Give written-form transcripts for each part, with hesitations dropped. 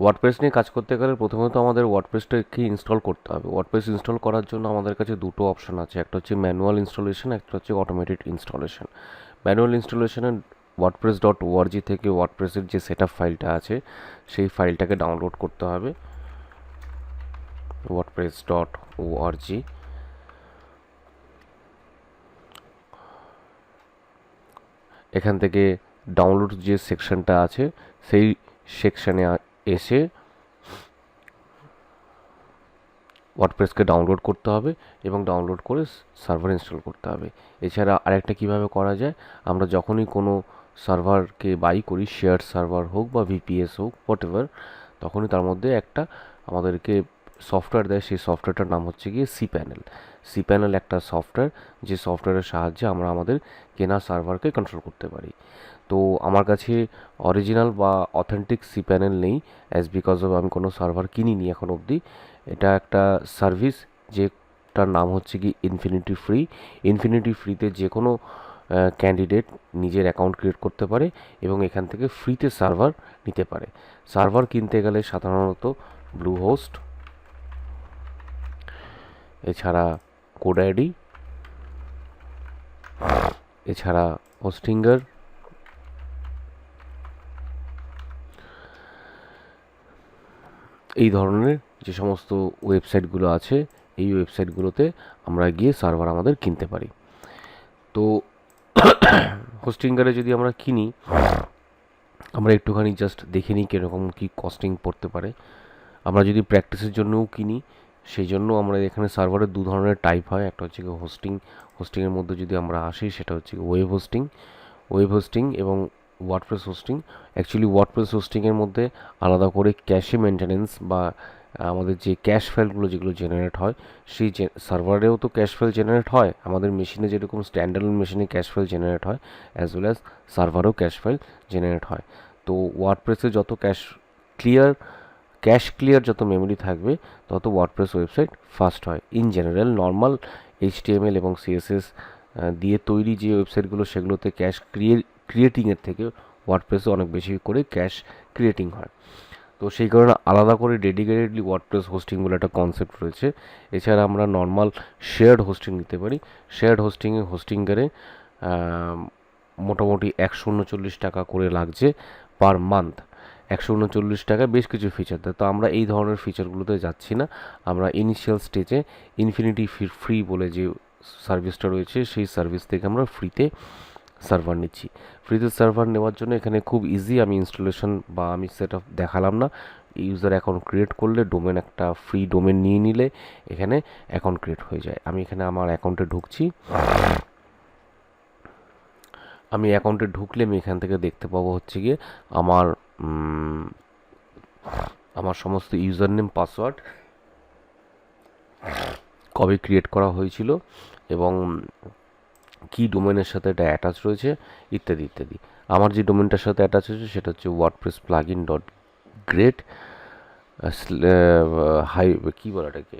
WordPress নিয়ে কাজ করতে গেলে প্রথমত আমাদের ওয়ার্ডপ্রেসটাকে ইনস্টল করতে হবে। ওয়ার্ডপ্রেস ইনস্টল করার জন্য আমাদের কাছে দুটো অপশন আছে, একটা হচ্ছে ম্যানুয়াল ইনস্টলেশন, একটা হচ্ছে অটোমেটেড ইনস্টলেশন। ম্যানুয়াল ইনস্টলেশনে wordpress.org থেকে ওয়ার্ডপ্রেসের যে সেটআপ ফাইলটা আছে সেই ফাইলটাকে ডাউনলোড করতে হবে। wordpress.org, এখান থেকে ডাউনলোড যে সেকশনটা আছে সেই সেকশনে এসে ওয়ার্ডপ্রেসকে ডাউনলোড করতে হবে এবং ডাউনলোড করে সার্ভার ইনস্টল করতে হবে। এছাড়া আরেকটা কিভাবে করা যায়, আমরা যখনই কোনো সার্ভারকে বাই করি, শেয়ার সার্ভার হোক বা ভিপিএস হোক হোয়াটএভার, তখনই তার মধ্যে একটা আমাদেরকে সফটওয়্যার দেয়। সেই সফটওয়্যারটার নাম হচ্ছে গিয়ে cPanel। cPanel একটা সফটওয়্যার, যে সফটওয়্যারের সাহায্যে আমরা আমাদের কেনা সার্ভারকে কন্ট্রোল করতে পারি। তো আমার কাছে অরিজিনাল বা অথেন্টিক cPanel নেই, অ্যাজ বিকজ অফ আমি কোনো সার্ভার কিনিনি এখন অবধি। এটা একটা সার্ভিস যেটার নাম হচ্ছে কি ইনফিনিটি ফ্রি। ইনফিনিটি ফ্রিতে যে কোনো ক্যান্ডিডেট নিজের অ্যাকাউন্ট ক্রিয়েট করতে পারে এবং এখান থেকে ফ্রিতে সার্ভার নিতে পারে। সার্ভার কিনতে গেলে সাধারণত ব্লু হোস্ট, এছাড়া কোডাইডি, এছাড়া হোস্টিঙ্গার, এই ধরনের যে সমস্ত ওয়েবসাইটগুলো আছে এই ওয়েবসাইটগুলোতে আমরা গিয়ে সার্ভার আমাদের কিনতে পারি। তো হোস্টিঙ্গারে যদি আমরা কিনি, আমরা একটুখানি জাস্ট দেখে নিই কীরকম কী কস্টিং পড়তে পারে। আমরা যদি প্র্যাকটিসের জন্যও কিনি, সেই জন্য আমরা এখানে সার্ভারের দু ধরনের টাইপ হয়। একটা হচ্ছে কি হোস্টিংয়ের মধ্যে যদি আমরা আসি, সেটা হচ্ছে ওয়েব হোস্টিং এবং ওয়ার্ডপ্রেস হোস্টিং। অ্যাকচুয়ালি ওয়ার্ডপ্রেস হোস্টিংয়ের মধ্যে আলাদা করে ক্যাশে মেনটেনেন্স বা আমাদের যে ক্যাশ ফাইলগুলো যেগুলো জেনারেট হয়, সেই সার্ভারেও তো ক্যাশ ফাইল জেনারেট হয়। আমাদের মেশিনে যেরকম স্ট্যান্ডার্ড মেশিনে ক্যাশ ফাইল জেনারেট হয়, অ্যাজ ওয়েল অ্যাজ সার্ভারেও ক্যাশ ফাইল জেনারেট হয়। তো ওয়ার্ডপ্রেসে যত ক্যাশ ক্লিয়ার যত মেমোরি থাকবে, তত ওয়ার্ডপ্রেস ওয়েবসাইট ফাস্ট হয়। ইন জেনারেল নর্মাল HTML এবং CSS দিয়ে তৈরি যে ওয়েবসাইটগুলো, সেগুলোতে ক্যাশ ক্রিয়েটিংয়ের থেকে ওয়ার্ডপ্রেসে অনেক বেশি করে ক্যাশ ক্রিয়েটিং হয়। তো সেই কারণে আলাদা করে ডেডিকেটেডলি ওয়ার্ডপ্রেস হোস্টিং বলে একটা কনসেপ্ট রয়েছে। এছাড়া আমরা নর্মাল শেয়ার্ড হোস্টিং নিতে পারি। শেয়ার্ড হোস্টিংয়ে মোটামুটি 139 টাকা করে লাগছে পার মান্থ। 139 টাকায় বেশ কিছু ফিচার দেয়। তো আমরা এই ধরনের ফিচারগুলোতে যাচ্ছি না। আমরা ইনিশিয়াল স্টেজে ইনফিনিটি ফ্রি বলে যে সার্ভিসটা রয়েছে, সেই সার্ভিস থেকে আমরা ফ্রিতে সার্ভার নিচ্ছি। ফ্রিতে সার্ভার নেওয়ার জন্য এখানে খুব ইজি, আমি ইনস্টলেশন বা আমি সেট আপ দেখালাম না। ইউজার অ্যাকাউন্ট ক্রিয়েট করলে, একটা ফ্রি ডোমেন নিয়ে নিলে এখানে অ্যাকাউন্ট ক্রিয়েট হয়ে যায়। আমি এখানে আমার অ্যাকাউন্টে ঢুকছি। আমি অ্যাকাউন্টে ঢুকলে আমি এখান থেকে দেখতে পাবো হচ্ছে গিয়ে আমার সমস্ত ইউজার নেম পাসওয়ার্ড, কবে ক্রিয়েট করা হয়েছিল এবং কি ডোমেনের সাথে এটা অ্যাটাচ রয়েছে, ইত্যাদি ইত্যাদি। আমার যে ডোমেনটার সাথে অ্যাটাচ হয়েছে সেটা হচ্ছে wordpress-plugin.great কী বলে এটাকে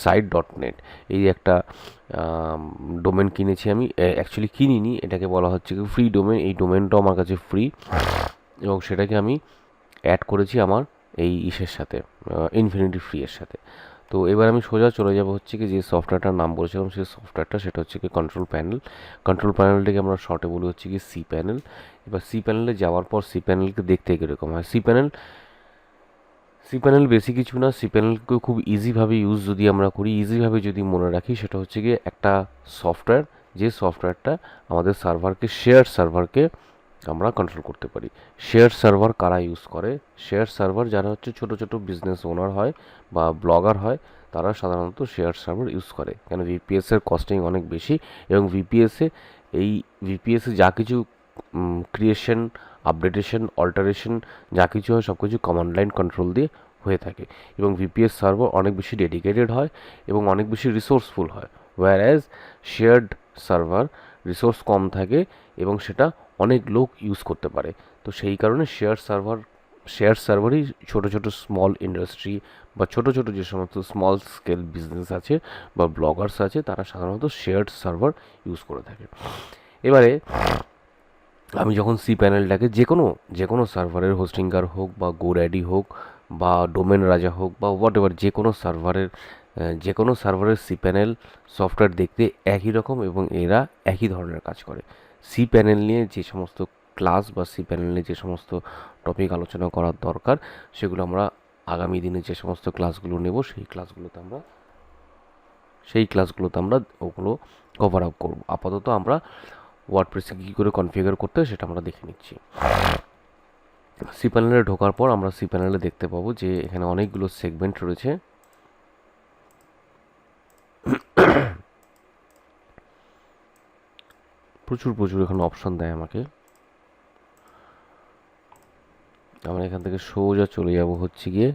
-site.net। এই একটা ডোমেন কিনেছি আমি। অ্যাকচুয়ালি কিনিনি, এটাকে বলা হচ্ছে কি ফ্রি ডোমেন। এই ডোমেনটাও আমার কাছে ফ্রি এবং সেটাকে আমি অ্যাড করেছি আমার এই ইসের সাথে, ইনফিনিটি ফ্রি এর সাথে। তো এবার আমি সোজা চলে যাব হচ্ছে কি যে সফটওয়্যারটার নাম বলেছিলাম, সেই সফটওয়্যারটা সেটা হচ্ছে কি কন্ট্রোল প্যানেলটাকে আমরা শর্টে বলি হচ্ছে কি cPanel। এবার cPanel-এ যাওয়ার পর cPanel-কে দেখতে কীরকম হয়। cPanel বেশি কিছু না। cPanel-কে খুব ইজিভাবে ইজিভাবে যদি মনে রাখি, সেটা হচ্ছে গিয়ে একটা সফটওয়্যার, যে সফটওয়্যারটা আমাদের শেয়ার সার্ভারকে আমরা কন্ট্রোল করতে পারি। শেয়ার সার্ভার কারা ইউজ করে? শেয়ার সার্ভার যারা হচ্ছে ছোটো ছোটো বিজনেস ওনার হয় বা ব্লগার হয়, তারা সাধারণত শেয়ার সার্ভার ইউজ করে। কেন? ভিপিএসের কস্টিং অনেক বেশি এবং ভিপিএসে যা কিছু ক্রিয়েশন, আপডেটেশন, অল্টারেশন যা কিছু হয়, সব কিছু কমান্ড লাইন কন্ট্রোল দিয়ে হয়ে থাকে এবং ভিপিএস সার্ভার অনেক বেশি ডেডিকেটেড হয় এবং অনেক বেশি রিসোর্সফুল হয়। ওয়্যারএজ শেয়ার্ড সার্ভার রিসোর্স কম থাকে এবং সেটা অনেক লোক ইউজ করতে পারে। তো সেই কারণে শেয়ার সার্ভারই ছোটো ছোটো স্মল ইন্ডাস্ট্রি বা ছোটো ছোটো যে সমস্ত স্মল স্কেল বিজনেস আছে বা ব্লগার্স আছে, তারা সাধারণত শেয়ার্ড সার্ভার ইউজ করে থাকে। এবারে আমি যখন সি প্যানেলটাকে যে কোনো সার্ভারের হোস্টিংকার হোক বা গোড্যাডি হোক বা ডোমেন রাজা হোক বা হোয়াট এভার যে কোনো সার্ভারের সি প্যানেল সফটওয়্যার দেখতে একই রকম এবং এরা একই ধরনের কাজ করে। সি প্যানেল নিয়ে যে সমস্ত ক্লাস বা সি প্যানেল নিয়ে যে সমস্ত টপিক আলোচনা করার দরকার সেগুলো আমরা আগামী দিনে যে সমস্ত ক্লাসগুলো নেব সেই ক্লাসগুলোতে আমরা ওগুলো কভার আপ করব। আপাতত আমরা ওয়ার্ডপ্রেসে কী করে কনফিগার করতে হয় সেটা আমরা দেখে নিচ্ছি। সি প্যানেলে ঢোকার পর আমরা সি প্যানেলে দেখতে পাবো যে এখানে অনেকগুলো সেগমেন্ট রয়েছে। প্রচুর এখানে অপশন দেয় আমাকে। আমরা এখান থেকে সোজা চলে যাব হচ্ছে গিয়ে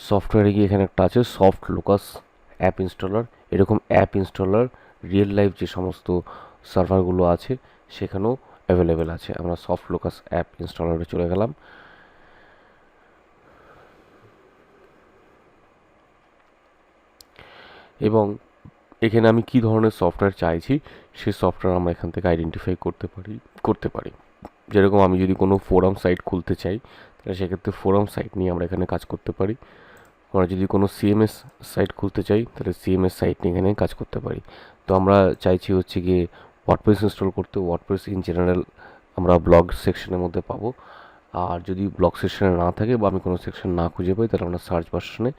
সফটওয়্যারে গিয়ে এখানে একটা আছে সফট লোকাস অ্যাপ ইনস্টলার। এরকম অ্যাপ ইনস্টলার রিয়েল লাইফ যে সমস্ত সার্ভারগুলো আছে সেখানেও অ্যাভেলেবেল আছে। আমরা সফট লোকাস অ্যাপ ইনস্টলারে চলে গেলাম। এবং এখানে আমি কি ধরনের সফটওয়্যার চাইছি সেই সফটওয়্যার আমরা এখান থেকে আইডেন্টিফাই করতে পারি। যেরকম আমি যদি কোনো ফোরাম সাইট খুলতে চাই তাহলে সেক্ষেত্রে ফোরাম সাইট নিয়ে আমরা এখানে কাজ করতে পারি। আমরা যদি কোনো সিএমএস সাইট খুলতে চাই তাহলে সিএমএস সাইট নিয়ে এখানে কাজ করতে পারি। তো আমরা চাইছি হচ্ছে গিয়ে ওয়ার্ডপ্রেস ইনস্টল করতে। ওয়ার্ডপ্রেস ইন জেনারেল আমরা ব্লগ সেকশনের মধ্যে পাবো। আর যদি ব্লগ সেকশনে না থাকে বা আমি কোনো সেকশন না খুঁজে পাই তাহলে আমরা সার্চ বাটনে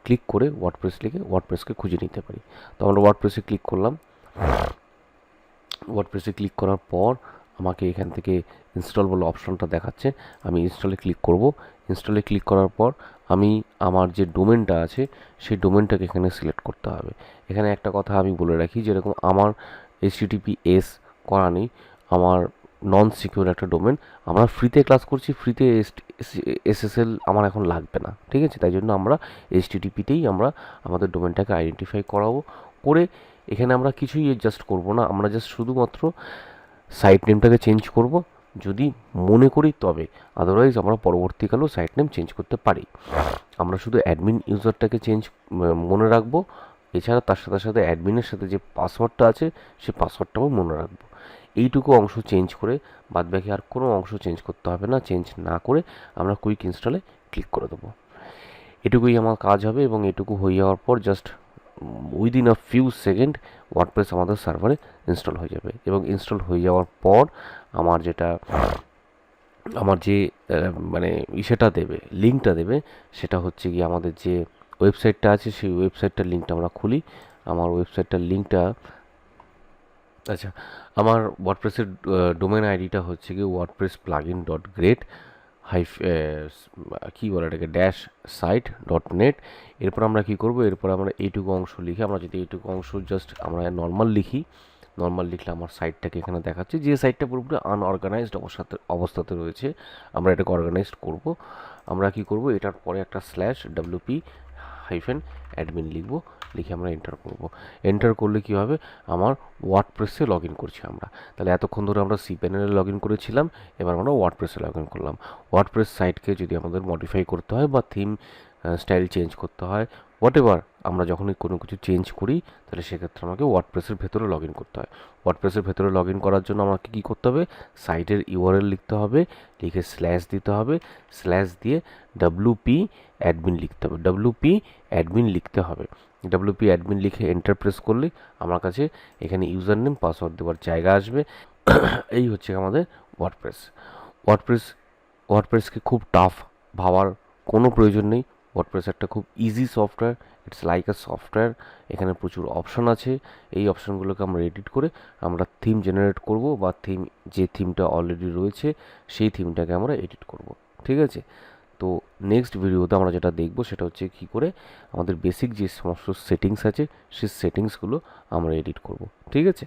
ক্লিক করে ওয়ার্ডপ্রেস লিখে ওয়ার্ডপ্রেসকে খুঁজে নিতে পারি। তো আমরা ওয়ার্ডপ্রেসে ক্লিক করলাম। ওয়ার্ডপ্রেসে ক্লিক করার পর আমাকে এখান থেকে ইনস্টল বলে অপশনটা দেখাচ্ছে। আমি ইনস্টলে ক্লিক করব। ইনস্টলে ক্লিক করার পর আমি আমার যে ডোমেনটা আছে সেই ডোমেনটাকে এখানে সিলেক্ট করতে হবে। এখানে একটা কথা আমি বলে রাখি, যেরকম আমার HTTPS করা নেই, আমার নন সিকিউর একটা ডোমেন। আমরা ফ্রিতে ক্লাস করছি, ফ্রিতে SSL আমার এখন লাগবে না, ঠিক আছে? তাই জন্য আমরা HTTPতেই আমরা আমাদের ডোমেনটাকে আইডেন্টিফাই করে এখানে আমরা কিছুই জাস্ট করব না। আমরা জাস্ট শুধুমাত্র সাইট নেমটাকে চেঞ্জ করব যদি মনে করি তবে, আদারওয়াইজ আমরা পরবর্তীকালেও সাইট নেম চেঞ্জ করতে পারি। আমরা শুধু অ্যাডমিন ইউজারটাকে মনে রাখবো। এছাড়া তার সাথে অ্যাডমিনের সাথে যে পাসওয়ার্ডটা আছে সেই পাসওয়ার্ডটাও মনে রাখবো। এইটুকু অংশ চেঞ্জ করে বাদবাকি আর কোনো অংশ চেঞ্জ করতে হবে না। চেঞ্জ না করে আমরা কুইক ইনস্টলে ক্লিক করে দেবো। এটুকুই আমার কাজ হবে এবং এটুকু হয়ে যাওয়ার পর just within a few second WordPress আমাদের সার্ভারে ইনস্টল হয়ে যাবে। এবং ইনস্টল হয়ে যাওয়ার পর আমার যে মানে ইসেটা দেবে, লিঙ্কটা দেবে, সেটা হচ্ছে গিয়ে আমাদের যে ওয়েবসাইটটা আছে সেই ওয়েবসাইটটার লিঙ্কটা আমরা খুলি। আমার ওয়েবসাইটটার লিঙ্কটা, আচ্ছা, আমার ওয়ার্ডপ্রেসের ডোমেন আইডিটা হচ্ছে গিয়ে wordpress-plugin.great কী বলে এটাকে -site.net। এরপর আমরা কি করব, এরপর আমরা এইটুকু অংশ লিখে, আমরা যদি এইটুকু অংশ জাস্ট আমরা নর্মাল লিখলে আমার সাইটটাকে এখানে দেখাচ্ছে। যে সাইটটা পুরোপুরি আনঅর্গানাইজড অবস্থাতে রয়েছে, আমরা এটাকে অর্গানাইজড করব। আমরা কি করব, এটার পরে একটা /wp-admin লিখে আমরা এন্টার করব। এন্টার করলে কি হবে, আমার ওয়ার্ডপ্রেসে লগ ইন করছি আমরা। তাহলে এতক্ষণ ধরে আমরা সি প্যানেলে লগ ইন করেছিলাম, এবার আমরা ওয়ার্ডপ্রেসে লগ ইন করলাম। ওয়ার্ডপ্রেস সাইটকে যদি আমাদের মডিফাই করতে হয় বা থিম স্টাইল চেঞ্জ করতে হয়, হোয়াট এভার, আমরা যখনই কোনো কিছু চেঞ্জ করি তাহলে সেক্ষেত্রে আমাকে ওয়ার্ডপ্রেসের ভেতরে লগ ইন করতে হয়। ওয়ার্ডপ্রেসের ভেতরে লগ ইন করার জন্য আমাকে কী করতে হবে, সাইটের ইউআরএল লিখতে হবে, লিখে স্ল্যাশ দিতে হবে, স্ল্যাশ দিয়ে WP-admin লিখতে হবে, WP-admin লিখে এন্টার প্রেস করলে আমার কাছে এখানে ইউজার নেম পাসওয়ার্ড দেওয়ার জায়গা আসবে। এই হচ্ছে আমাদের ওয়ার্ডপ্রেস। ওয়ার্ডপ্রেসকে খুব টাফ ভাবার কোনো প্রয়োজন নেই। ওয়ার্ডপ্রেস একটা খুব easy software, it's like a software. এখানে প্রচুর অপশন আছে। এই অপশনগুলোকে আমরা এডিট করে আমরা থিম জেনারেট করব বা যে থিমটা অলরেডি রয়েছে সেই থিমটাকে আমরা এডিট করব, ঠিক আছে? তো নেক্সট ভিডিওতে আমরা যেটা দেখব সেটা হচ্ছে কী করে আমাদের বেসিক যে সমস্ত সেটিংস আছে সেই সেটিংসগুলো আমরা এডিট করব, ঠিক আছে?